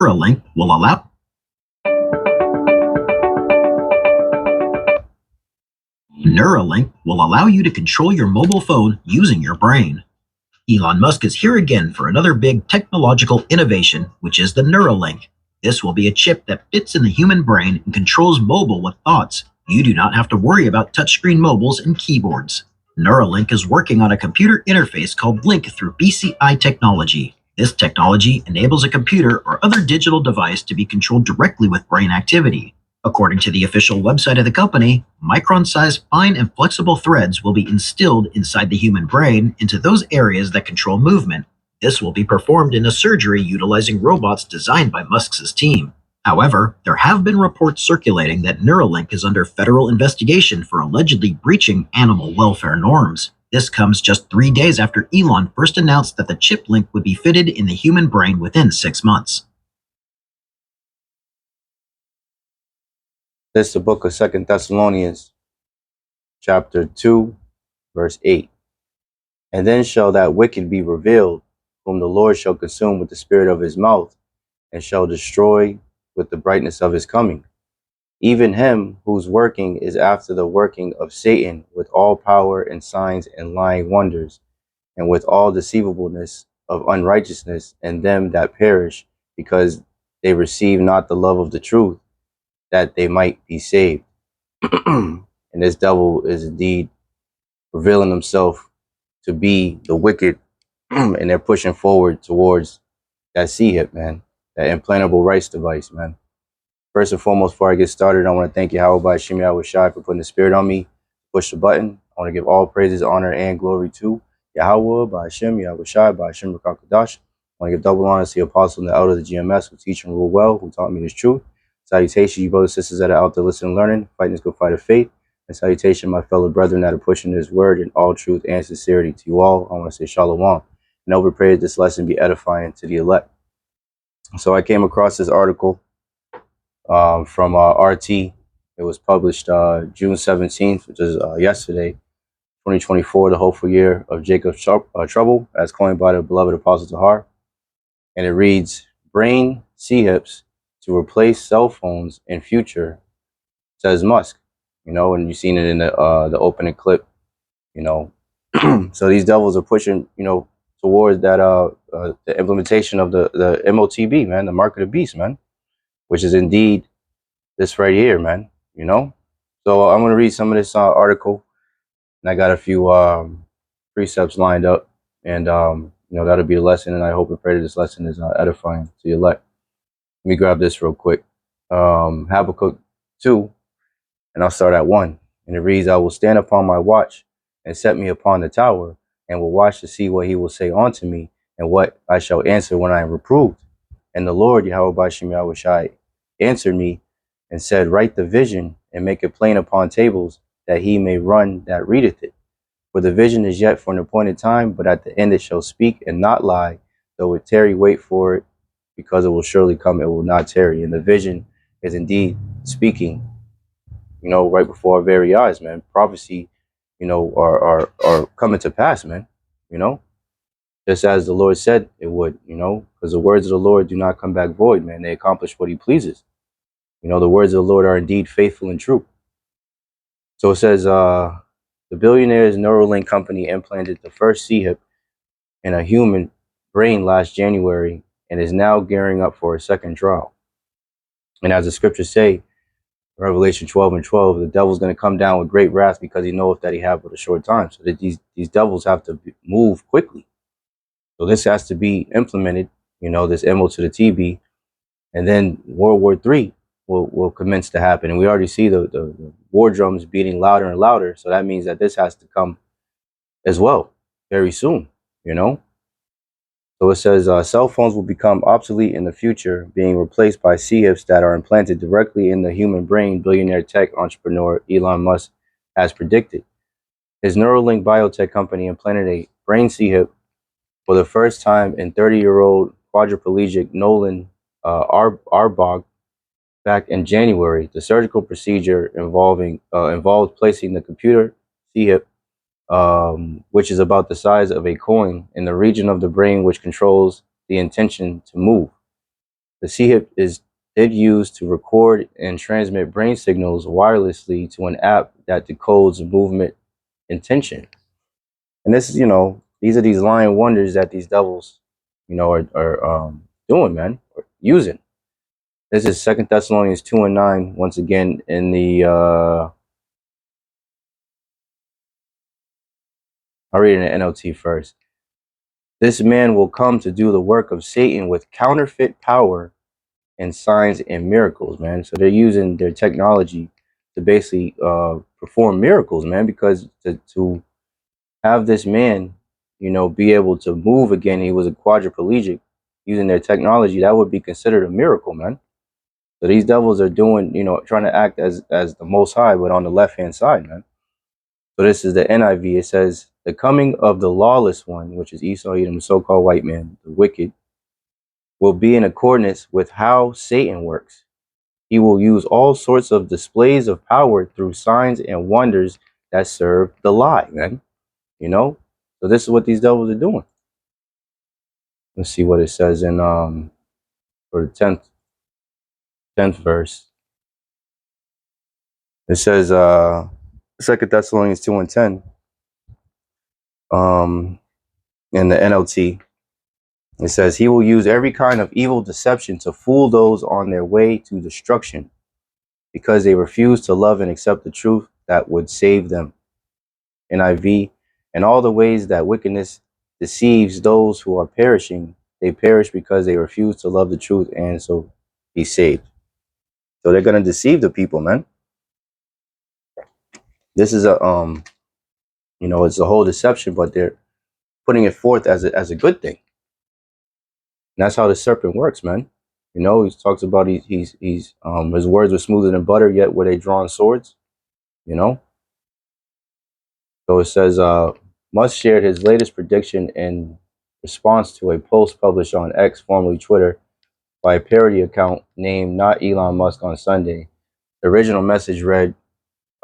Neuralink will allow Neuralink will allow you to control your mobile phone using your brain. Elon Musk is here again for another big technological innovation, which is the Neuralink. This will be a chip that fits in the human brain and controls mobile with thoughts. You do not have to worry about touchscreen mobiles and keyboards. Neuralink is working on a computer interface called Link through BCI technology. This technology enables a computer or other digital device to be controlled directly with brain activity. According to the official website of the company, micron-sized fine and flexible threads will be instilled inside the human brain into those areas that control movement. This will be performed in a surgery utilizing robots designed by Musk's team. However, there have been reports circulating that Neuralink is under federal investigation for allegedly breaching animal welfare norms. This comes just 3 days after Elon first announced that the chip link would be fitted in the human brain within 6 months. This is the book of 2 Thessalonians, chapter 2, verse 8. And then shall that wicked be revealed, whom the Lord shall consume with the spirit of his mouth, and shall destroy with the brightness of his coming. Even him whose working is after the working of Satan, with all power and signs and lying wonders, and with all deceivableness of unrighteousness, and them that perish, because they receive not the love of the truth, that they might be saved. And this devil is indeed revealing himself to be the wicked, and they're pushing forward towards that CHIP, man, that implantable rights device, man. First and foremost, before I get started, I want to thank Yahawah, Bahasham, Yahawashi for putting the spirit on me. Push the button. I want to give all praises, honor, and glory to Yahawah, Bahasham, Yahawashi, Bahasham, Rakakadash. I want to give double honor to the apostle and the elder of the GMS who teach and rule well, who taught me this truth. Salutation, you brothers and sisters that are out there listening and learning, fighting this good fight of faith. And salutation, my fellow brethren that are pushing this word in all truth and sincerity to you all. I want to say shalom. And over prayer this lesson be edifying to the elect. So I came across this article from RT. It was published June 17th, which is yesterday, 2024, the hopeful year of Jacob's trouble, as coined by the beloved Apostle Tahar. And it reads, brain CHIPs to replace cell phones in future, says Musk. You know, and you've seen it in the opening clip, you know. So these devils are pushing, you know, towards that the implementation of the MOTB, man, the mark of the beast, man, which is indeed this right here, man, you know. So I'm going to read some of this article, and I got a few precepts lined up, and you know, that'll be a lesson, and I hope and pray that this lesson is edifying to the elect. Let me grab this real quick. Habakkuk 2, and I'll start at 1. And it reads, I will stand upon my watch and set me upon the tower, and will watch to see what he will say unto me, and what I shall answer when I am reproved. And the Lord, Yahawah Bahasham Yahawashi, answered me and said, write the vision and make it plain upon tables, that he may run that readeth it. For the vision is yet for an appointed time, but at the end it shall speak and not lie. Though it tarry, wait for it, because it will surely come, it will not tarry. And the vision is indeed speaking, you know, right before our very eyes, man. Prophecy, you know, are coming to pass, man, you know, just as the Lord said it would, you know, because the words of the Lord do not come back void, man. They accomplish what he pleases. You know, the words of the Lord are indeed faithful and true. So it says, the billionaire's Neuralink company implanted the first CHIP in a human brain last January, and is now gearing up for a second trial. And as the scriptures say, Revelation 12:12, the devil's going to come down with great wrath, because he knoweth that he have but a short time. So that these devils have to move quickly. So this has to be implemented, you know, this MO to the TB, and then World War III will commence to happen. And we already see the war drums beating louder and louder. So that means that this has to come as well very soon, you know. So it says cell phones will become obsolete in the future, being replaced by CHIPs that are implanted directly in the human brain, billionaire tech entrepreneur Elon Musk has predicted. His Neuralink biotech company implanted a brain CHIP for the first time in 30-year-old quadriplegic Nolan Arbog back in January. The surgical procedure involved placing the computer CHIP, which is about the size of a coin, in the region of the brain which controls the intention to move. The CHIP is used to record and transmit brain signals wirelessly to an app that decodes movement intention. And this is, these are these lying wonders that these devils, are doing, man, or using. This is 2 Thessalonians 2:9, once again in the I'll read it in the NLT first. This man will come to do the work of Satan with counterfeit power and signs and miracles, man. So they're using their technology to basically perform miracles, man, because to have this man, be able to move again, he was a quadriplegic, using their technology, that would be considered a miracle, man. So these devils are doing, trying to act as the Most High, but on the left-hand side, man. So this is the NIV. It says, the coming of the lawless one, which is Esau, Edom, the so-called white man, the wicked, will be in accordance with how Satan works. He will use all sorts of displays of power through signs and wonders that serve the lie, man. So this is what these devils are doing. Let's see what it says in for the 10th verse. It says 2 Thessalonians 2:10 in the NLT. It says, he will use every kind of evil deception to fool those on their way to destruction, because they refuse to love and accept the truth that would save them. NIV, and all the ways that wickedness deceives those who are perishing, they perish because they refuse to love the truth and so be saved. So they're gonna deceive the people, man. This is a it's a whole deception, but they're putting it forth as a good thing. And that's how the serpent works, man. He talks about he's his words were smoother than butter, yet were they drawn swords. So it says, Musk shared his latest prediction in response to a post published on X, formerly Twitter, by a parody account named Not Elon Musk on Sunday. The original message read,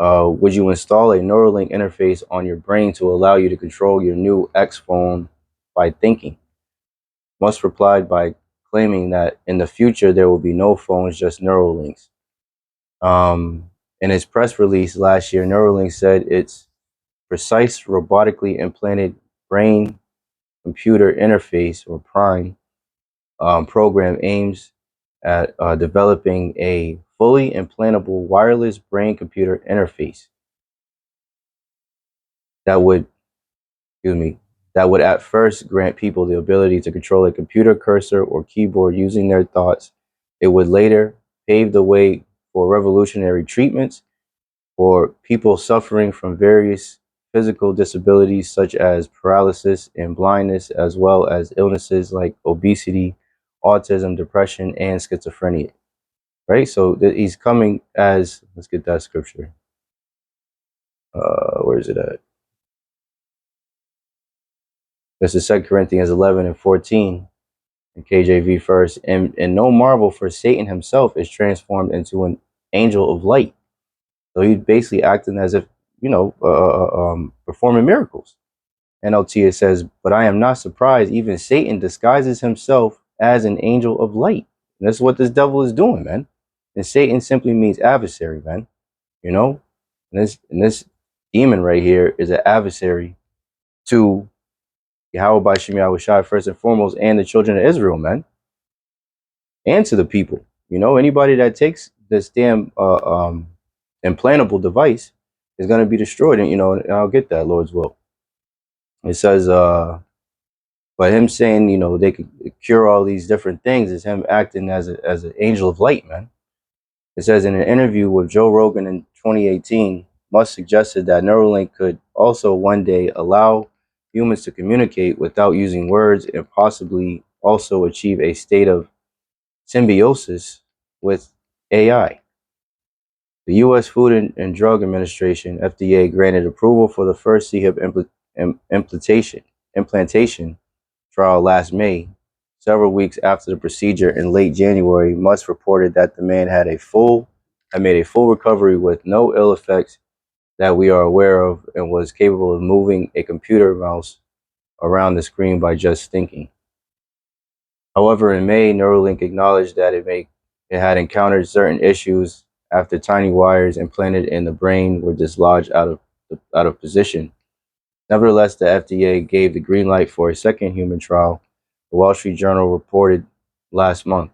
would you install a Neuralink interface on your brain to allow you to control your new X phone by thinking? Musk replied by claiming that in the future there will be no phones, just Neuralinks. In his press release last year, Neuralink said its precise robotically implanted brain computer interface, or prime, program aims at developing a fully implantable wireless brain computer interface that would at first grant people the ability to control a computer cursor or keyboard using their thoughts. It would later pave the way for revolutionary treatments for people suffering from various physical disabilities such as paralysis and blindness, as well as illnesses like obesity, autism, depression, and schizophrenia. Right? So he's coming as, let's get that scripture. Where is it at? This is 2 Corinthians 11:14 in KJV first. And no marvel, for Satan himself is transformed into an angel of light. So he's basically acting as if, performing miracles. NLT, it says, but I am not surprised. Even Satan disguises himself as an angel of light. And that's what this devil is doing, man. And Satan simply means adversary, man. And this demon right here is an adversary to Yahawah, Bahasham, Yahawashi, first and foremost, and the children of Israel, man. And to the people. Anybody that takes this damn implantable device is going to be destroyed. And, and I'll get that, Lord's will. It says, but him saying, they could cure all these different things is him acting as an angel of light, man. It says in an interview with Joe Rogan in 2018, Musk suggested that Neuralink could also one day allow humans to communicate without using words and possibly also achieve a state of symbiosis with AI. The U.S. Food and Drug Administration, FDA, granted approval for the first CHIP implantation trial last May. Several weeks after the procedure in late January, Musk reported that the man had made a full recovery with no ill effects that we are aware of, and was capable of moving a computer mouse around the screen by just thinking. However, in May, Neuralink acknowledged that it had encountered certain issues after tiny wires implanted in the brain were dislodged out of position. Nevertheless, the FDA gave the green light for a second human trial, the Wall Street Journal reported last month.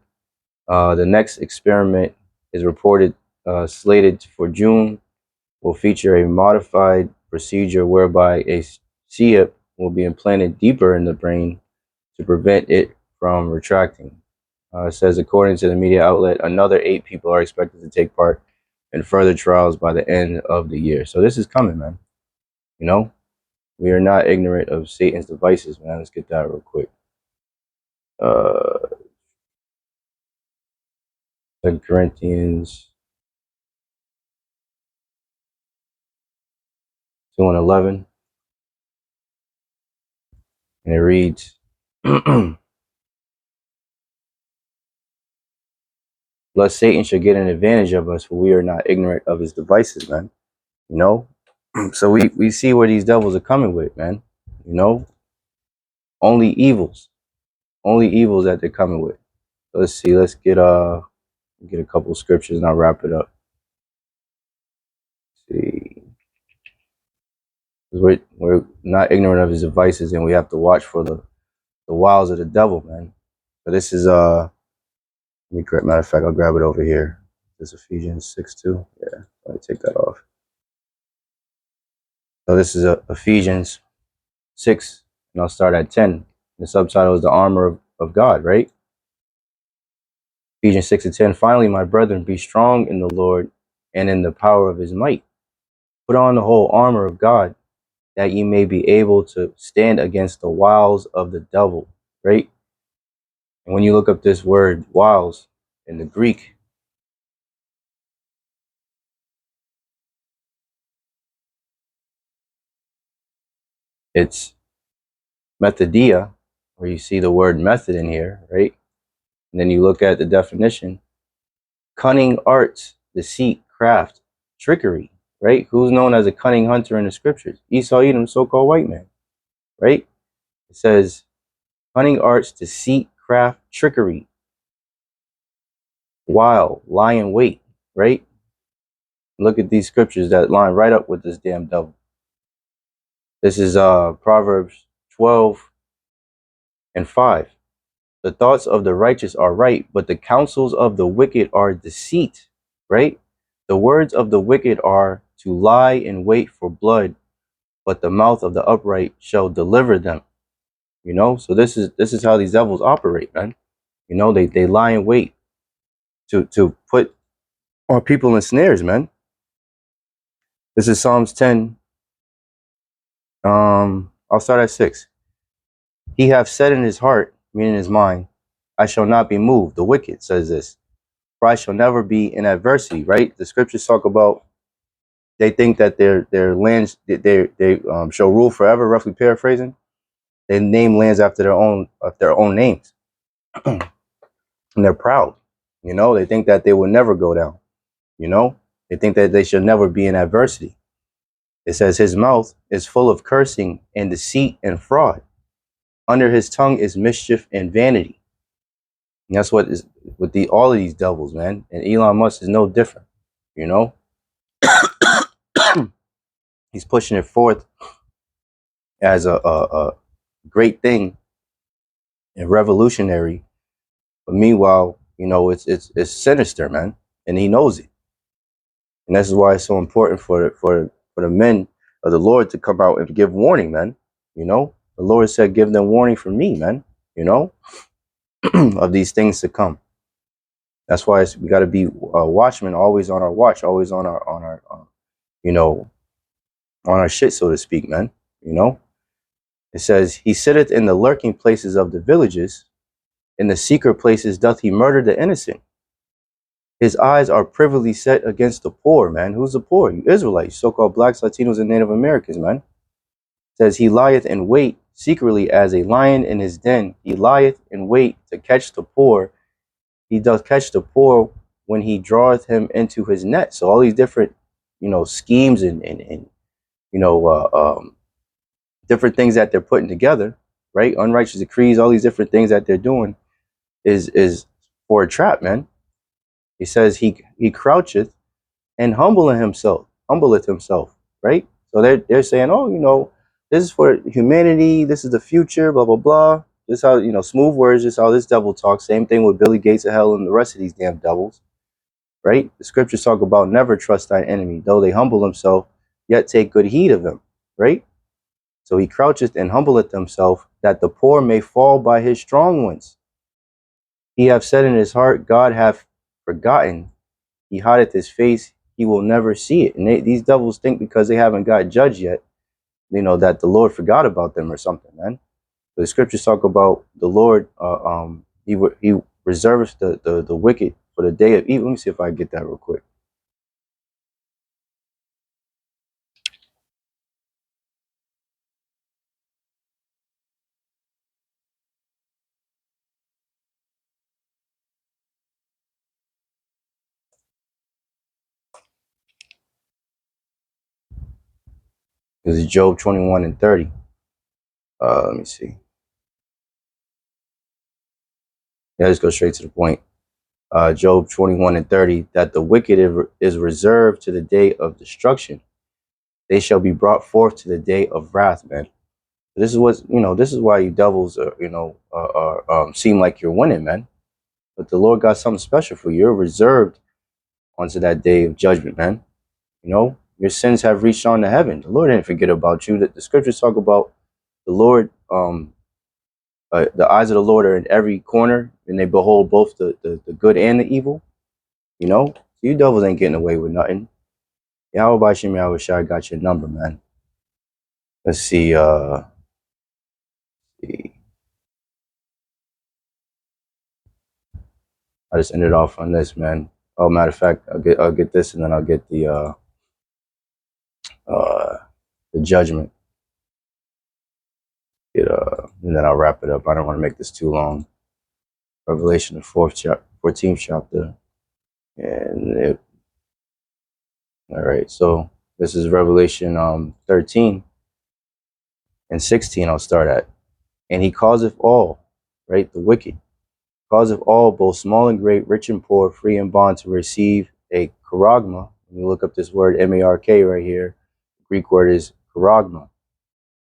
The next experiment is reported slated for June, will feature a modified procedure whereby a chip will be implanted deeper in the brain to prevent it from retracting. It says, according to the media outlet, another 8 people are expected to take part in further trials by the end of the year. So this is coming, man. You know, we are not ignorant of Satan's devices, man. Let's get that real quick. 2 Corinthians 2:11, and it reads, lest Satan should get an advantage of us, for we are not ignorant of his devices, man. You know? So we see where these devils are coming with, man. You know? Only evils that they're coming with. Let's see, let's get a couple scriptures and I'll wrap it up. Let's see. We're not ignorant of his devices, and we have to watch for the wiles of the devil, man. So this is let me correct, matter of fact, I'll grab it over here. This is Ephesians 6:2. Yeah, let me take that off. So this is Ephesians 6, and I'll start at 10. The subtitle is the armor of God, right? Ephesians 6:10. Finally, my brethren, be strong in the Lord and in the power of his might. Put on the whole armor of God, that ye may be able to stand against the wiles of the devil, right? And when you look up this word wiles in the Greek, it's methodia, where you see the word method in here, right? And then you look at the definition: cunning arts, deceit, craft, trickery, right? Who's known as a cunning hunter in the scriptures? Esau, Edom, so-called white man, right? It says cunning arts, deceit, craft, trickery, wile, lie in wait, right? Look at these scriptures that line right up with this damn devil. This is Proverbs 12:5. The thoughts of the righteous are right, but the counsels of the wicked are deceit, right? The words of the wicked are to lie in wait for blood, but the mouth of the upright shall deliver them. You know, so this is how these devils operate, man. You know, they lie in wait to put our people in snares, man. This is Psalms 10. I'll start at 6. He hath said in his heart, meaning his mind, I shall not be moved. The wicked says this, for I shall never be in adversity, right? The scriptures talk about, they think that their lands, they shall rule forever, roughly paraphrasing. They name lands after their own names. And they're proud. You know, they think that they will never go down. You know, they think that they should never be in adversity. It says his mouth is full of cursing and deceit and fraud. Under his tongue is mischief and vanity. And that's what is with all of these devils, man. And Elon Musk is no different. You know, he's pushing it forth as a great thing and revolutionary. But meanwhile, you know, it's sinister, man, and he knows it. And this is why it's so important for the men of the Lord to come out and give warning, man. You know, the Lord said, give them warning from me, man, you know, of these things to come. That's why we got to be watchmen, always on our watch, always on our you know, on our shit, so to speak, man. You know, it says, he sitteth in the lurking places of the villages, in the secret places doth he murder the innocent. His eyes are privily set against the poor, man. Who's the poor? You Israelites, so-called blacks, Latinos, and Native Americans, man. It says he lieth in wait secretly as a lion in his den. He lieth in wait to catch the poor. He doth catch the poor when he draweth him into his net. So all these different, you know, schemes and you know, different things that they're putting together, right? Unrighteous decrees, all these different things that they're doing. is for a trap, man. He says he croucheth and humbleth himself, right? So they're saying, oh, this is for humanity, this is the future, blah blah blah. This is how, smooth words, this is how this devil talks. Same thing with Billy Gates of hell and the rest of these damn devils, right? The scriptures talk about never trust thy enemy, though they humble himself, yet take good heed of him, right? So he croucheth and humbleth himself, that the poor may fall by his strong ones. He hath said in his heart, God hath forgotten. He hideth his face, he will never see it. And these devils think because they haven't got judged yet, that the Lord forgot about them or something, man. But the scriptures talk about the Lord, he reserves the wicked for the day of evil. Let me see if I can get that real quick. This is Job 21 and 30. Let me see. Yeah, let's go straight to the point. Job 21 and 30, that the wicked is reserved to the day of destruction. They shall be brought forth to the day of wrath, man. This is what, this is why you devils seem like you're winning, man. But the Lord got something special for you. You're reserved onto that day of judgment, man. Your sins have reached on to heaven. The Lord didn't forget about you. That the scriptures talk about the Lord, the eyes of the Lord are in every corner, and they behold both the good and the evil. So you devils ain't getting away with nothing. Bahasham, Yahawashi, I got your number, man. Let's see. I just ended off on this, man. Oh, matter of fact, I'll get this, and then I'll get the judgment. And then I'll wrap it up. I don't want to make this too long. Revelation, the 14th chapter, and all right. So this is Revelation 13 and 16. I'll start at, and he causeth all, right, the wicked, causeth all, both small and great, rich and poor, free and bond, to receive a charagma. When you look up this word M-A-R-K right here, the Greek word is charagma.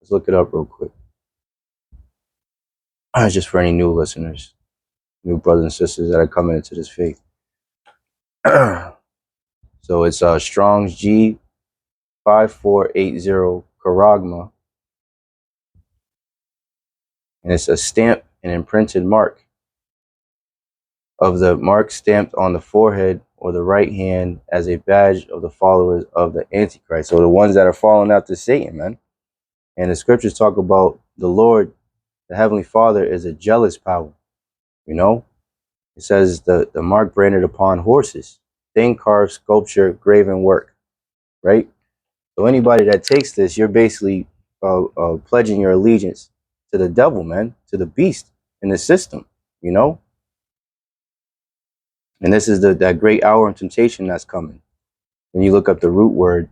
Let's look it up real quick. Just for any new listeners, new brothers and sisters that are coming into this faith. So it's Strong's G 5480 charagma, and it's a stamp and imprinted mark of the mark stamped on the forehead or the right hand as a badge of the followers of the Antichrist. So the ones that are falling after Satan, man. And the scriptures talk about the Lord, the Heavenly Father, is a jealous power. It says the mark branded upon horses, thin carved sculpture, graven work, right? So anybody that takes this, you're basically pledging your allegiance to the devil, man, to the beast in the system, And this is that great hour of temptation that's coming. When you look up the root word,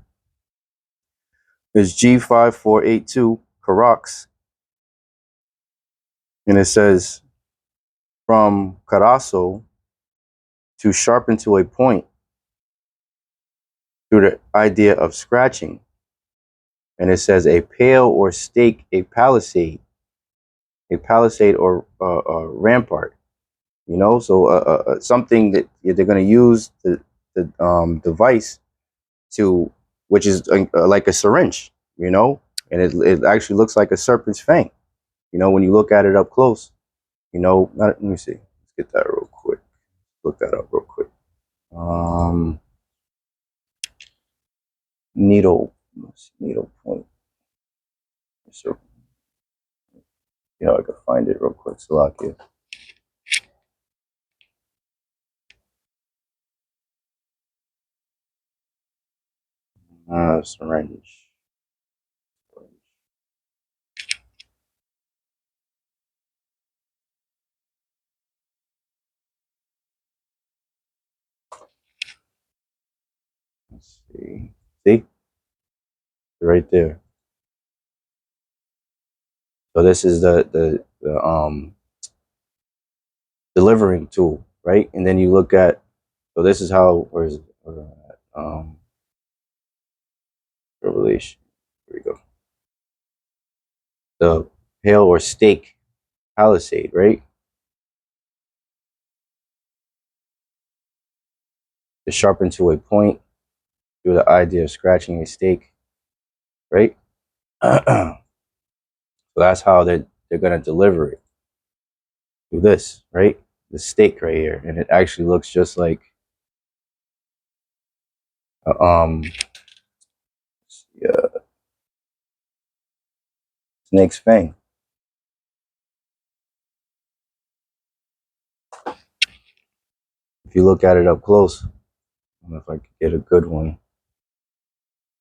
it's G5482, karax, and it says from karaso, to sharpen to a point, through the idea of scratching. And it says a pale or stake, a palisade or rampart. So something that they're going to use the device to, which is like a syringe, and it actually looks like a serpent's fang, when you look at it up close, let me see. Let's get that real quick. Look that up real quick. Needle point. So, I can find it real quick. Salakia. Syringe. Let's see. See? Right there. So this is the delivering tool, right? And then you look at, so this is how, where is it? Revelation. Here we go. The hail or stake palisade, right? To sharpen to a point through the idea of scratching a stake, right? So that's how they're gonna deliver it through this, right? The stake right here, and it actually looks just like yeah, snake's fang. If you look at it up close, I don't know if I could get a good one,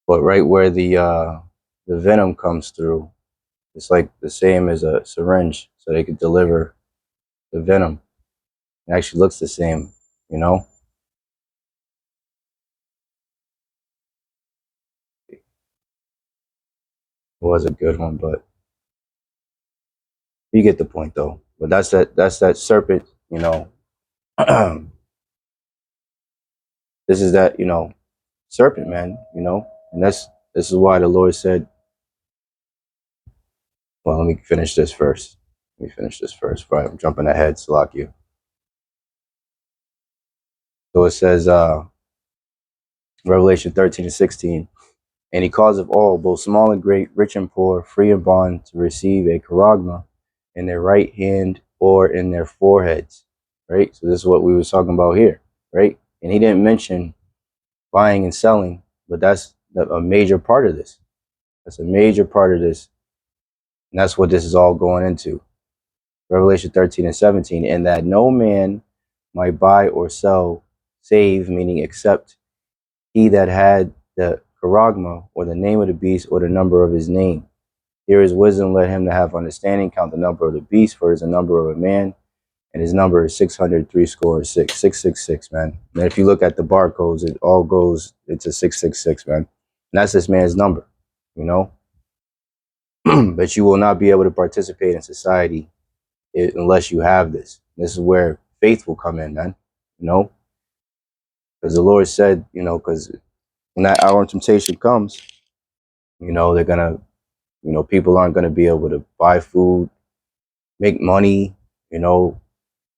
but right where the venom comes through, it's like the same as a syringe, so they could deliver the venom. It actually looks the same, you know. It was a good one, but you get the point though. But that's that serpent, you know. This is that, you know, serpent, man, you know. And this is why the Lord said, well, let me finish this first. Let me finish this first. Right, I'm jumping ahead, Salakia. So it says, Revelation 13:16, and he caused of all, both small and great, rich and poor, free and bond, to receive a charagma in their right hand or in their foreheads. Right? So this is what we was talking about here, right? And he didn't mention buying and selling, but that's a major part of this. That's a major part of this. And that's what this is all going into. Revelation 13:17, and that no man might buy or sell, save, meaning except he that had the charagma, or the name of the beast, or the number of his name. Here is wisdom, let him that have understanding count the number of the beast, for it is the number of a man, and his number is 666, 666, man. And if you look at the barcodes, it all goes, it's a 666, man. And that's this man's number, you know. But you will not be able to participate in society unless you have this. This is where faith will come in, man. You know, because the Lord said, you know, because when that hour of temptation comes, you know, they're gonna, you know, people aren't gonna be able to buy food, make money, you know,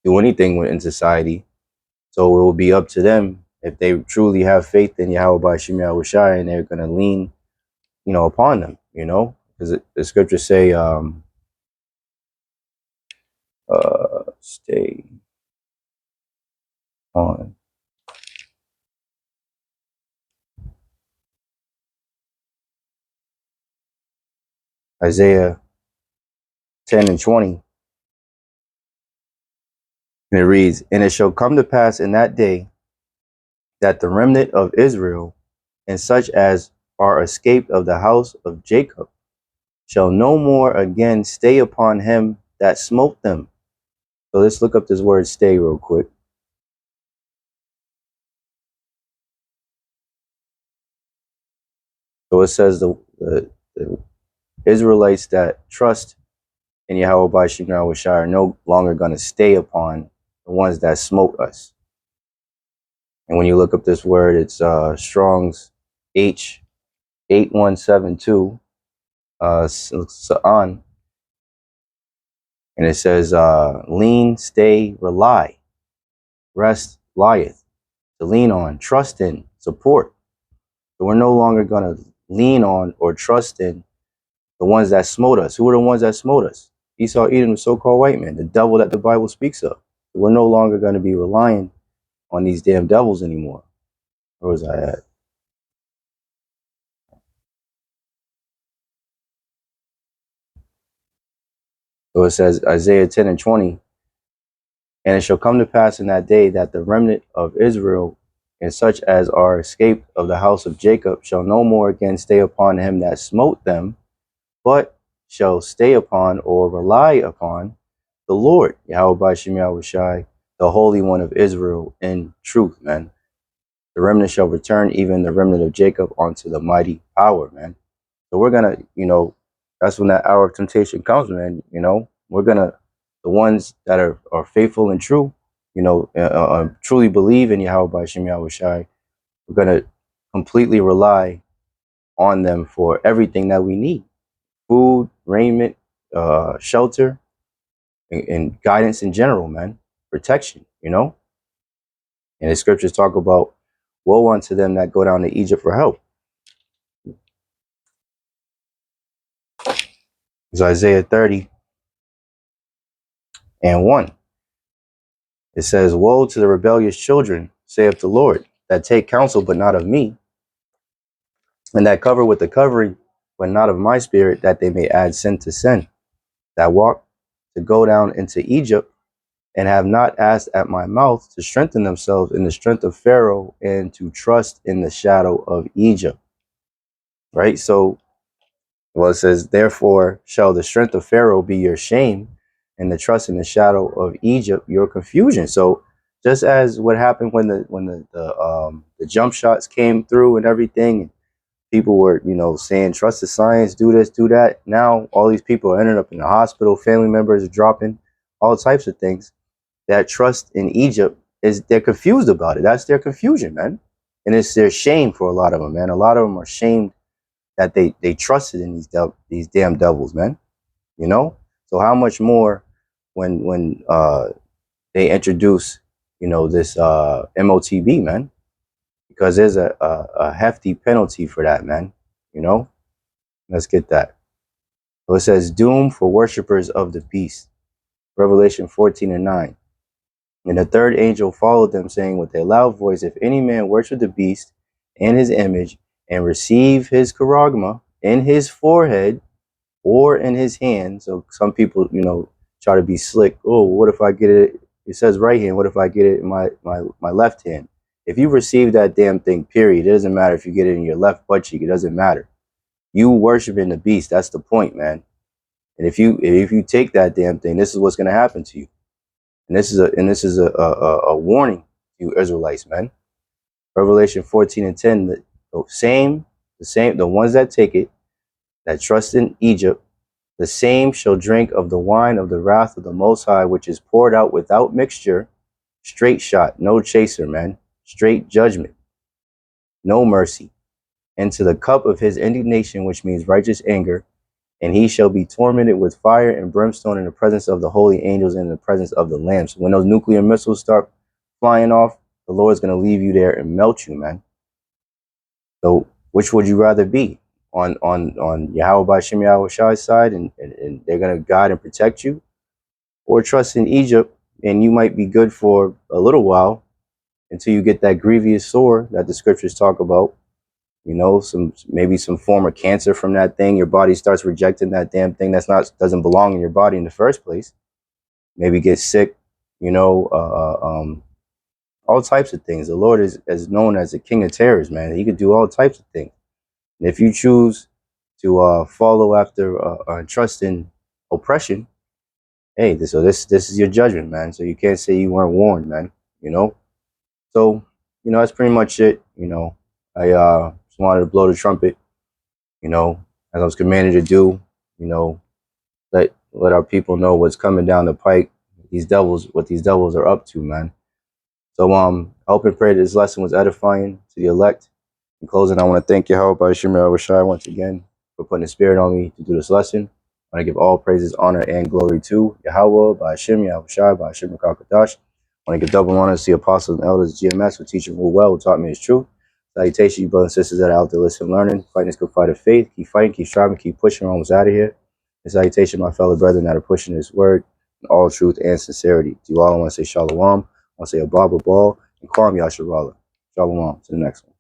do anything in society. So it will be up to them if they truly have faith in Yahawah Bahasham Yahawashi, and they're gonna lean, you know, upon them. You know, because the scriptures say, stay on. Isaiah 10:20, and it reads, and it shall come to pass in that day that the remnant of Israel, and such as are escaped of the house of Jacob, shall no more again stay upon him that smote them. So let's look up this word stay real quick. So it says the Israelites that trust in Yahawah Bahasham Yahawashi are no longer going to stay upon the ones that smote us. And when you look up this word, it's Strong's H8172, Sa'an, and it says lean, stay, rely, rest, lieth, to lean on, trust in, support. So we're no longer going to lean on or trust in the ones that smote us. Who are the ones that smote us? Esau, Edom, the so-called white man, the devil that the Bible speaks of. We're no longer going to be relying on these damn devils anymore. Where was I at? So it says Isaiah 10:20, and it shall come to pass in that day that the remnant of Israel, and such as are escaped of the house of Jacob, shall no more again stay upon him that smote them, but shall stay upon or rely upon the Lord, Yahawah Bahasham Yahawashi, the Holy One of Israel, in truth, man. The remnant shall return, even the remnant of Jacob, onto the mighty power, man. So we're gonna, you know, that's when that hour of temptation comes, man. You know, we're gonna the ones that are faithful and true, truly believe in Yahawah Bahasham Yahawashi, we're going to completely rely on them for everything that we need: food, raiment, shelter, and guidance in general, man. Protection, And the scriptures talk about woe unto them that go down to Egypt for help. It's Isaiah 30:1. It says, woe to the rebellious children, saith the Lord, that take counsel, but not of me, and that cover with the covering, but not of my spirit, that they may add sin to sin, that walk to go down into Egypt, and have not asked at my mouth to strengthen themselves in the strength of Pharaoh, and to trust in the shadow of Egypt. Right? So, well, it says, therefore shall the strength of Pharaoh be your shame, and the trust in the shadow of Egypt your confusion. So, just as what happened when the jump shots came through and everything, and people were saying trust the science, do this, do that. Now all these people are ending up in the hospital. Family members are dropping, all types of things. That trust in Egypt they're confused about it. That's their confusion, man, and it's their shame for a lot of them, man. A lot of them are shamed that they trusted in these damn devils, man. So how much more when they introduce this MOTB, man, because there's a hefty penalty for that, man. Let's get that. So it says doom for worshippers of the beast, Revelation 14:9. And the third angel followed them, saying with a loud voice, if any man worship the beast and his image, and receive his charagma in his forehead or in his hand. So some people, try to be slick. Oh, what if I get it? It says right hand. What if I get it in my left hand? If you receive that damn thing, period, it doesn't matter if you get it in your left butt cheek. It doesn't matter. You worshiping the beast. That's the point, man. And if you take that damn thing, this is what's going to happen to you. And this is a warning to you Israelites, man. Revelation 14:10. The ones that take it, that trust in Egypt, the same shall drink of the wine of the wrath of the Most High, which is poured out without mixture, straight shot, no chaser, man, straight judgment, no mercy, into the cup of his indignation, which means righteous anger, and he shall be tormented with fire and brimstone in the presence of the holy angels and in the presence of the Lamb. So when those nuclear missiles start flying off, the Lord's going to leave you there and melt you, man. So which would you rather be? On Yahawah Bahasham Yahawashi's side, and they're going to guide and protect you, or trust in Egypt, and you might be good for a little while until you get that grievous sore that the scriptures talk about, maybe some form of cancer from that thing. Your body starts rejecting that damn thing doesn't belong in your body in the first place. Maybe get sick, all types of things. The Lord is known as the King of Terrors, man. He could do all types of things. And if you choose to follow after trust in oppression, hey, this is your judgment, man. So you can't say you weren't warned, man. So that's pretty much it. I just wanted to blow the trumpet, as I was commanded to do. Let our people know what's coming down the pike. What these devils are up to, man. So I hope and pray that this lesson was edifying to the elect. In closing, I want to thank Yahawah Bahasham Yahawashi once again for putting the spirit on me to do this lesson. I want to give all praises, honor, and glory to Yahawah Bahasham Yahawashi Bahasham Kakadash. I want to give double honor to the apostles and elders of GMS for teaching who well, who taught me his truth. Salutations, you brothers and sisters that are out there listening, learning, fighting this good fight of faith. Keep fighting, keep striving, keep pushing. We're almost out of here. And salutation, my fellow brethren that are pushing this word in all truth and sincerity. To you all, I want to say shalom. I want to say a Baba Ball and Kwam Yasharallah. Shalom. To the next one.